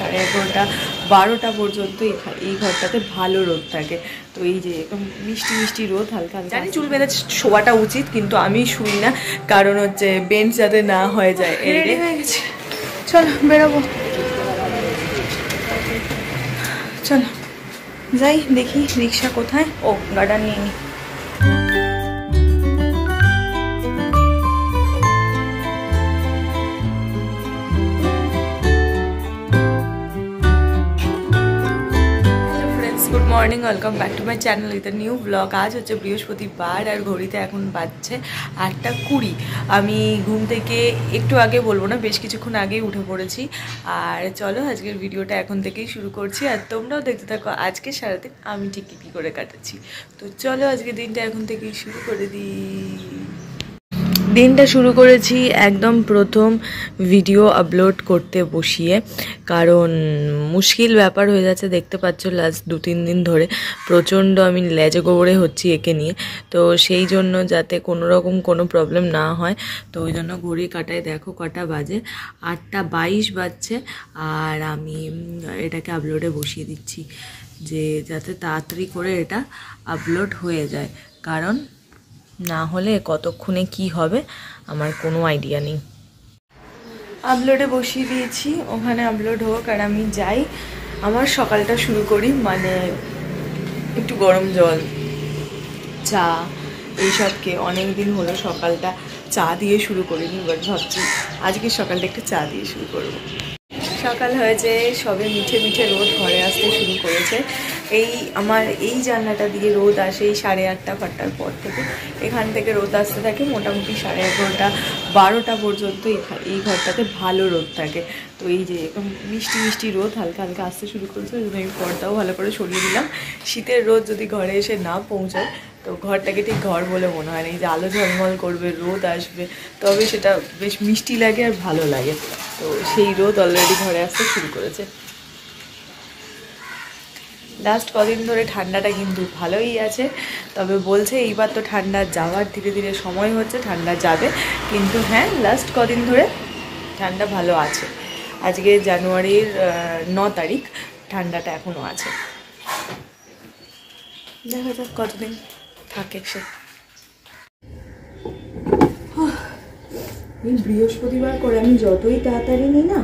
11:30 12টা পর্যন্ত এই ঘরটাতে ভালো রোদ থাকে। তো এই যে একদম মিষ্টি মিষ্টি রোদ, হালকা হালকা। জানি চুল বেঁধে শোয়াটা উচিত, কিন্তু আমি শুই না, কারণ হচ্ছে বেঞ্চ যাতে না হয়ে যায়। রেডি হয়ে গেছে, চলো বেরোবো। চলো যাই, দেখি রিক্সা কোথায়। ও গার্ডার নিয়ে নি। Good morning, welcome back to my channel with new blog. আজ হচ্ছে বৃহস্পতিবার আর ঘড়িতে এখন বাজছে 8:20। আমি ঘুম থেকে একটু আগে, বলবো না, বেশ কিছুক্ষণ আগেই উঠে পড়েছি। আর চলো আজকের ভিডিওটা এখন থেকেই শুরু করছি, আর তোমরাও দেখতে থাকো আজকে সারাদিন আমি ঠিক কী করে কাটাচ্ছি। তো চলো আজকের দিনটা এখন থেকেই শুরু করে দিই। দিনটা শুরু করেছি একদম প্রথম ভিডিও আপলোড করতে বসিয়ে, কারণ মুশকিল ব্যাপার হয়ে যাচ্ছে। দেখতে পাচ্ছ লাস্ট 2-3 দিন ধরে প্রচণ্ড আমি লেজে গোবরে হচ্ছি একে নিয়ে। তো সেই জন্য যাতে কোনো রকম কোনো প্রবলেম না হয়, তো ওই জন্য ঘড়ি কাটায় দেখো কটা বাজে, 8:22 বাজছে। আর আমি এটাকে আপলোডে বসিয়ে দিচ্ছি, যে যাতে তাড়াতাড়ি করে এটা আপলোড হয়ে যায়, কারণ না হলে কতক্ষণে কি হবে আমার কোনো আইডিয়া নেই। আপলোডে বসিয়ে দিয়েছি, ওখানে আপলোড হোক আর আমি যাই। আমার সকালটা শুরু করি মানে একটু গরম জল, চা, এইসবকে অনেক দিন হলো সকালটা চা দিয়ে শুরু করিনি, বাট ভাবছি আজকে সকালটা একটু চা দিয়ে শুরু করবো। সকাল হয়েছে, সবে মিঠে মিঠে রোদ ঘরে আসতে শুরু করেছে। আমার এই জানলাটা দিয়ে রোদ আসে এই 8:30 পর থেকে। এখান থেকে রোদ আসতে থাকে মোটামুটি 11:30 12টা পর্যন্ত এই ঘরটাতে ভালো রোদ থাকে। তো এই যে একদম মিষ্টি মিষ্টি রোদ হালকা হালকা আসতে শুরু করেছে, ওই জন্য আমি পর্দাও ভালো করে সরিয়ে দিলাম। শীতের রোদ যদি ঘরে এসে না পৌঁছায় তো ঘরটাকে ঠিক ঘর বলে মনে হয় না। এই যে আলো ঝলমল করবে, রোদ আসবে, তবে সেটা বেশ মিষ্টি লাগে আর ভালো লাগে। তো সেই রোদ অলরেডি ঘরে আসতে শুরু করেছে। লাস্ট কদিন ধরে ঠান্ডাটা কিন্তু ভালোই আছে, তবে বলছে এইবার তো ঠান্ডা যাওয়ার ধীরে ধীরে সময় হচ্ছে, ঠান্ডা যাবে। কিন্তু হ্যাঁ, লাস্ট কদিন ধরে ঠান্ডা ভালো আছে। আজকে জানুয়ারির 9 তারিখ, ঠান্ডাটা এখনও আছে। দেখা যাক কতদিন থাকে সে। এই বৃহস্পতিবার করে আমি যতই তাড়াতাড়ি নিই না,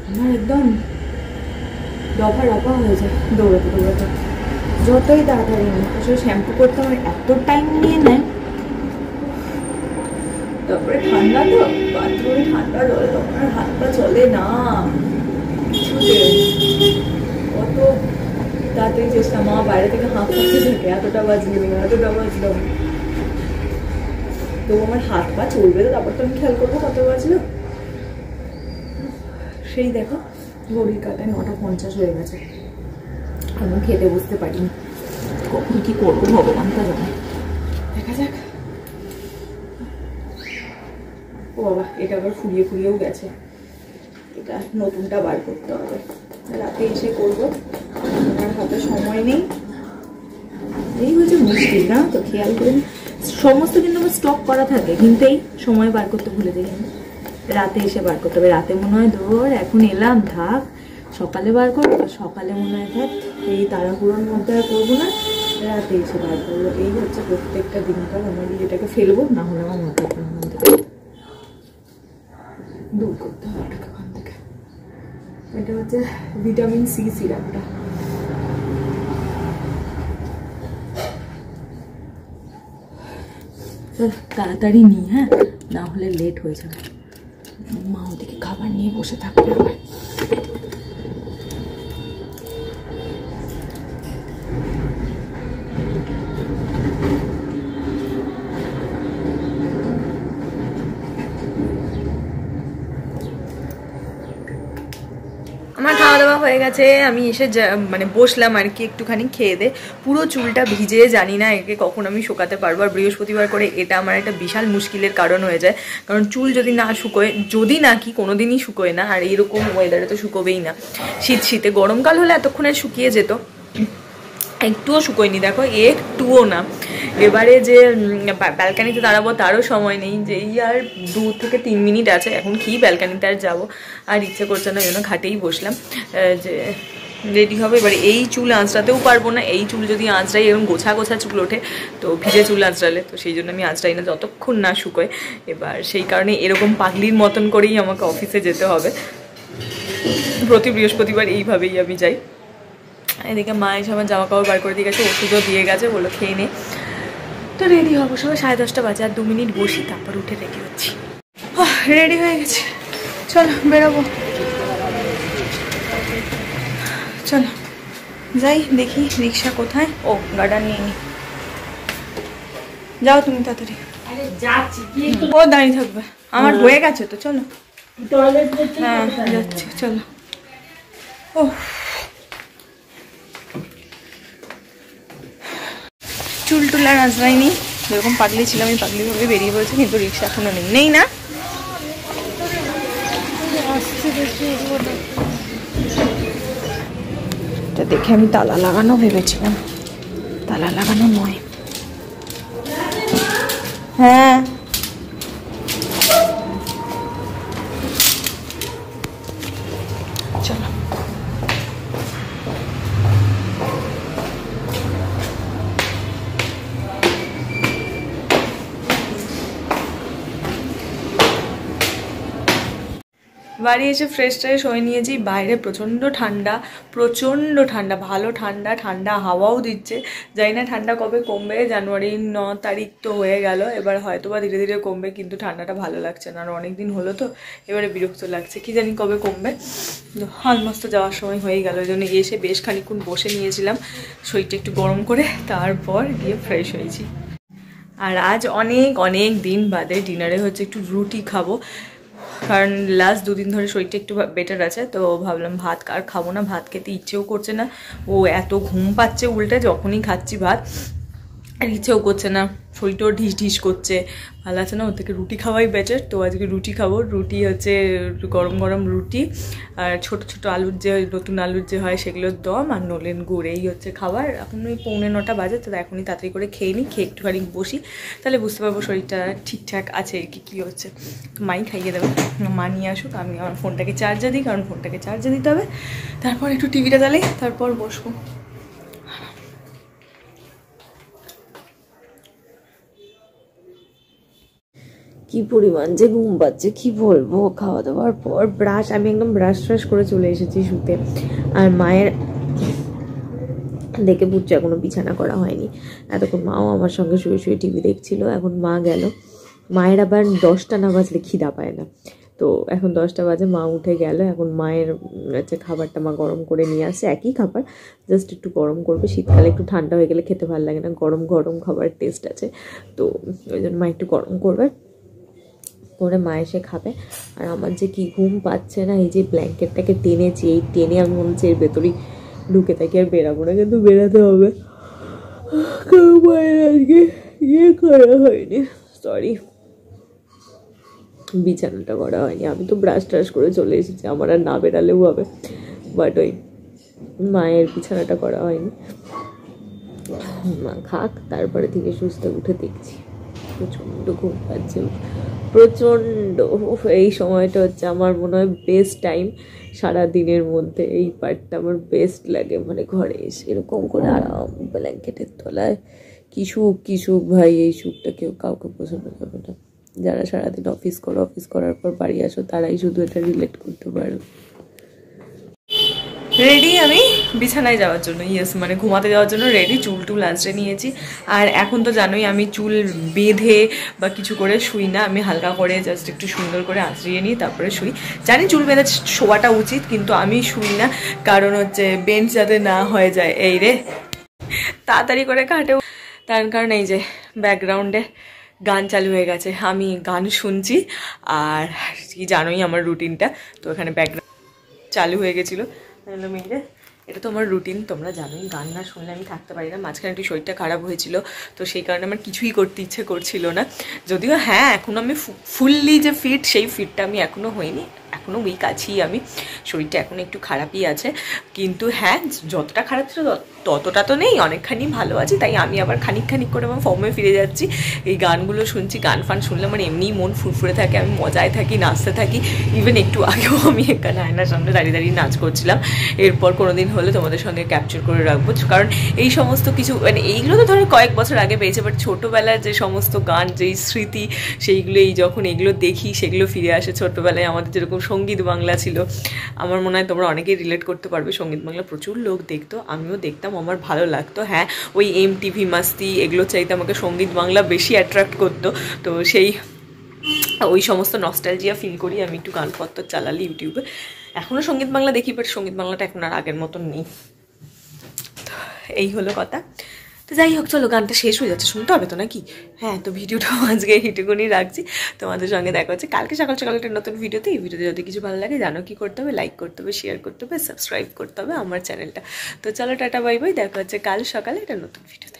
আমার একদম দফা রফা হয়ে যায় দৌড়াতে দৌড়াতে। যতই তাড়াতাড়ি নিই, আসলে শ্যাম্পু করতে আমার এত টাইম নিয়ে নেয়। তারপরে ঠান্ডা তো, বাথরুমে ঠান্ডা জল, আমার হাত পা চলে না কিছুতে। কত তাড়াতাড়ি চেষ্টা, মা বাইরে থেকে হাত পাতে থাকে, এতটা বাজলো। তো আমার হাত পা চলবে তো, তারপর তো আমি খেয়াল করবো কত বাজলো। সেই দেখো ঘড়ির কাটায় 9:50 হয়ে গেছে, আমি খেতে বুঝতে পারিনি। কখন কি করবো ভগবান তা জানে, দেখা যাক। ও বাবা, এটা আবার ফুরিয়েও গেছে, এটা নতুনটা বার করতে হবে, রাতে এসে করবো, আমার হাতে সময় নেই। এই হচ্ছে মুশকিল না, তো খেয়াল করেন সমস্ত কিন্তু আমার স্টক করা থাকে, কিন্তু এই সময় বার করতে ভুলে যাই আমি। রাতে এসে বার করতে হবে, রাতে মনে হয় ধর এখন এলাম থাক সকালে বার করবো, সকালে মনে হয় থাক এই তাড়াহুড়োর মধ্যে আর করবো না, রাতে এসে বার করবো। এই হচ্ছে প্রত্যেকটা দিনকার আমার, এটাকে ফেলবো না হলে আমার মাথা মন থেকে দূর করতে হবে ওটাকে ওখান থেকে। এটা হচ্ছে ভিটামিন সি সিরাপটা। তাড়াতাড়ি নিই, হ্যাঁ, না হলে লেট হয়ে যাবে। মা ওদিকে খাবার নিয়ে বসে থাকবে আবার। আমার খাওয়া দাওয়া হয়ে গেছে, আমি এসে মানে বসলাম আর কি একটুখানি খেয়ে দে। পুরো চুলটা ভিজে, জানি না একে কখন আমি শুকাতে পারবো। আর বৃহস্পতিবার করে এটা আমার একটা বিশাল মুশকিলের কারণ হয়ে যায়, কারণ চুল যদি না শুকোয়, যদি নাকি কোনোদিনই শুকোয় না, আর এইরকম ওয়েদারে তো শুকোবেই না। শীতে গরমকাল হলে এতক্ষণে শুকিয়ে যেত, একটুও শুকোয়নি, দেখো একটুও না। এবারে যে ব্যালকানিতে দাঁড়াবো তারও সময় নেই, যে এই আর 2 থেকে 3 মিনিট আছে, এখন কি ব্যালকানিতে আর যাবো, আর ইচ্ছে করছে না, জন্য ঘাটেই বসলাম যে রেডি হবে। এবার এই চুল আঁচড়াতেও পারবো না, এই চুল যদি আঁচড়াই এরকম গোছা গোছা চুল ওঠে, তো ভিজে চুল আঁচড়ালে, তো সেই জন্য আমি আঁচড়াই না যতক্ষণ না শুকোয়। এবার সেই কারণে এরকম পাগলির মতন করেই আমাকে অফিসে যেতে হবে, প্রতি বৃহস্পতিবার এইভাবেই আমি যাই। এদিকে মা এসে আমার জামা কাপড় বার করে দিয়ে গেছে, ওষুধও দিয়ে গেছে, বললো খেয়ে নে। তো রেডি হবো, সবাই 10:30 বাজে, আর 2 মিনিট বসি, তারপর উঠে রেডি হচ্ছি। রেডি হয়ে গেছে, চলো বেরোবো, চলো যাই, দেখি রিক্সা কোথায়। ও গাড়ি নিয়ে নি, যাও তুমি তাড়াতাড়ি। ও দাঁড়িয়ে থাকবে, আমার হয়ে গেছে তো, চলো। হ্যাঁ যাচ্ছি, চলো। ও চুল টুল আর আঁচড়াইনি, যেরকম পাগলি ছিলাম আমি পাগলি ভাবে বেরিয়ে পড়েছি, কিন্তু রিক্সা এখনো নেই না। এটা দেখে আমি তালা লাগানো ভেবেছিলাম, তালা লাগানো নয়। হ্যাঁ চলো। বাড়ি এসে ফ্রেশ ট্রেশ হয়ে নিয়েছি। বাইরে প্রচণ্ড ঠান্ডা, প্রচণ্ড ঠান্ডা, ভালো ঠান্ডা, ঠান্ডা হাওয়াও দিচ্ছে। জানি না ঠান্ডা কবে কমবে, জানুয়ারির 9 তারিখ তো হয়ে গেল, এবার হয়তো বা ধীরে ধীরে কমবে, কিন্তু ঠান্ডাটা ভালো লাগছে না, আর অনেক দিন হলো তো, এবারে বিরক্ত লাগছে, কি জানি কবে কমবে। অলমোস্ট যাওয়ার সময় হয়ে গেল, ওই জন্য এসে বেশ খানিক্ষণ বসে নিয়েছিলাম শরীরটা একটু গরম করে, তারপর গিয়ে ফ্রেশ হয়েছি। আর আজ অনেক অনেক দিন বাদে ডিনারে হচ্ছে একটু রুটি খাবো, কারণ লাস্ট 2 দিন ধরে শরীরটা একটু বেটার আছে, তো ভাবলাম ভাত আর খাবো না, ভাত খেতে ইচ্ছেও করছে না, ও এত ঘুম পাচ্ছে উল্টে, যখনই খাচ্ছি ভাত আর ইচ্ছেও করছে না, শরীরটাও ঢিস ঢিস করছে, ভালো আছে না, ওর থেকে রুটি খাওয়াই বেটার। তো আজকে রুটি খাবো, রুটি হচ্ছে গরম গরম রুটি, আর ছোট ছোট আলুর যে নতুন আলুর যে হয় সেগুলোর দম, আর নলেন গুড়, এই হচ্ছে খাবার। এখন ওই 8:45 বাজে, তো এখনই তাড়াতাড়ি করে খেয়ে নিই, খেয়ে একটুখানি বসি, তাহলে বুঝতে পারবো শরীরটা ঠিকঠাক আছে আর কি কী হচ্ছে। তো মাই খাইয়ে দেবে, মা নিয়ে আসুক, আমি আমার ফোনটাকে চার্জে দিই, কারণ ফোনটাকে চার্জে দিতে হবে, তারপর একটু টিভিটা চালাই, তারপর বসবো। কি পরিমাণ যে ঘুম পাচ্ছে কি বলবো। খাওয়া দাওয়ার পর আমি একদম ব্রাশ করে চলে এসেছি শুতে, আর মায়ের দেখে বুঝছো এখনো বিছানা করা হয়নি, এতক্ষণ মাও আমার সঙ্গে শুয়ে শুয়ে টিভি দেখছিল। এখন মা গেল, মায়ের আবার 10টা না বাজলে খিদা পায় না, তো এখন 10টা বাজে, মা উঠে গেল। এখন মায়ের হচ্ছে খাবারটা মা গরম করে নিয়ে আসে, একই খাবার জাস্ট একটু গরম করবে, শীতকালে একটু ঠান্ডা হয়ে গেলে খেতে ভালো লাগে না, গরম গরম খাবারের টেস্ট আছে, তো ওই জন্য মা একটু গরম করবে, করে মা এসে খাবে। আর আমার যে কি ঘুম পাচ্ছে না, এই যে ব্ল্যাঙ্কেটটাকে টেনেছি, এই টেনে আমি মনে হচ্ছে এর ভেতরেই ঢুকে থাকি, আর বেরাবো না, কিন্তু বেরাতে হবে, কারণ মায়ের আজকে ইয়ে করা হয়নি, সরি বিছানাটা করা হয়নি। আমি তো ব্রাশ ট্রাশ করে চলে এসেছি, আমার আর না বেরালেও হবে, বাট ওই মায়ের বিছানাটা করা হয়নি। মা খাক, তারপরে থেকে সুস্থ উঠে দেখছি। প্রচণ্ড ঘুম পাচ্ছে, প্রচণ্ড। এই সময়টা হচ্ছে আমার মনে হয় বেস্ট টাইম সারা দিনের মধ্যে, এই পার্টটা আমার বেস্ট লাগে, মানে ঘরে এসে এরকম করে আরাম ব্ল্যাঙ্কেটের তলায় কি সুখ ভাই, এই সুখটা কেউ কাউকে বোঝানো যাবে না। যারা সারাদিন অফিস করার পর বাড়ি আসো, তারাই শুধু এটা রিলেট করতে পারো। রেডি আমি বিছানায় যাওয়ার জন্য, ইয়েস মানে ঘুমাতে যাওয়ার জন্য রেডি, চুল টুল আঁচড়ে নিয়েছি। আর এখন তো জানোই আমি চুল বেঁধে বা কিছু করে শুই না, আমি হালকা করে জাস্ট একটু সুন্দর করে আঁচড়িয়ে নিই, তারপরে শুই। জানি চুল বেঁধে শোয়াটা উচিত, কিন্তু আমি শুই না, কারণ হচ্ছে বেঞ্চ যাতে না হয়ে যায়, এই রে তাড়াতাড়ি করে কাটেও, তার কারণ এই যে ব্যাকগ্রাউন্ডে গান চালু হয়ে গেছে, আমি গান শুনছি। আর কি জানোই আমার রুটিনটা, তো এখানে ব্যাকগ্রাউন্ড চালু হয়ে গেছিলো, মেয়েরে এটা তো আমার রুটিন, তোমরা জানোই, গান না শুনলে আমি থাকতে পারি না। মাঝখানে একটু শরীরটা খারাপ হয়েছিল, তো সেই কারণে আমার কিছুই করতে ইচ্ছে করছিল না। যদিও হ্যাঁ, এখনও আমি ফুললি যে ফিট, সেই ফিটটা আমি এখনও হইনি, এখনও উইক আছি আমি, শরীরটা এখনও একটু খারাপই আছে। কিন্তু হ্যাঁ, যতটা খারাপ ছিল ততটা তো নেই, অনেকখানি ভালো আছি। তাই আমি আবার খানিক খানিক করে আমার ফর্মে ফিরে যাচ্ছি। এই গানগুলো শুনছি, গান ফান শুনলে আমার এমনিই মন ফুরফুরে থাকে, আমি মজায় থাকি, নাচতে থাকি। ইভেন একটু আগেও আমি এখানে আয়নার সামনে দাঁড়িয়ে দাঁড়িয়ে নাচ করছিলাম। এরপর কোনো দিন হলে তোমাদের সঙ্গে ক্যাপচার করে রাখবো, কারণ এই সমস্ত কিছু মানে এইগুলো তো ধরো কয়েক বছর আগে পেয়েছে, বাট ছোটোবেলার যে সমস্ত গান, যেই স্মৃতি, সেইগুলো এই যখন এগুলো দেখি সেগুলো ফিরে আসে। ছোটোবেলায় আমাদের যেরকম সঙ্গীত বাংলা ছিল, আমার মনে হয় তোমরা অনেকেই রিলেট করতে পারবে। সঙ্গীত বাংলা প্রচুর লোক দেখতো, আমিও দেখতাম, আমার ভালো লাগতো। হ্যাঁ, ওই MTV মাস্তি এগুলো চাইতে আমাকে সঙ্গীত বাংলা বেশি অ্যাট্রাক্ট করতো। তো সেই ওই সমস্ত নস্টালজিয়া ফিল করি আমি একটু গানপত্র চালালে ইউটিউবে। এখনও সঙ্গীত বাংলা দেখি, বাট সঙ্গীত বাংলাটা এখন আর আগের মতন নেই। তো এই হলো কথা। তো যাই হোক, চলো, গানটা শেষ হয়ে যাচ্ছে, শুনতে হবে তো নাকি? হ্যাঁ, তো ভিডিওটাও আজকে এইটুকুনি রাখছি। তোমাদের সঙ্গে দেখা হচ্ছে কালকে সকাল সকাল একটা নতুন ভিডিওতে। এই ভিডিওতে যদি কিছু ভালো লাগে, জানো কি করতে হবে, লাইক করতে হবে, শেয়ার করতে হবে, সাবস্ক্রাইব করতে হবে আমার চ্যানেলটা। তো চলো, টাটা বাই বাই, দেখা হচ্ছে কাল সকালে একটা নতুন ভিডিওতে।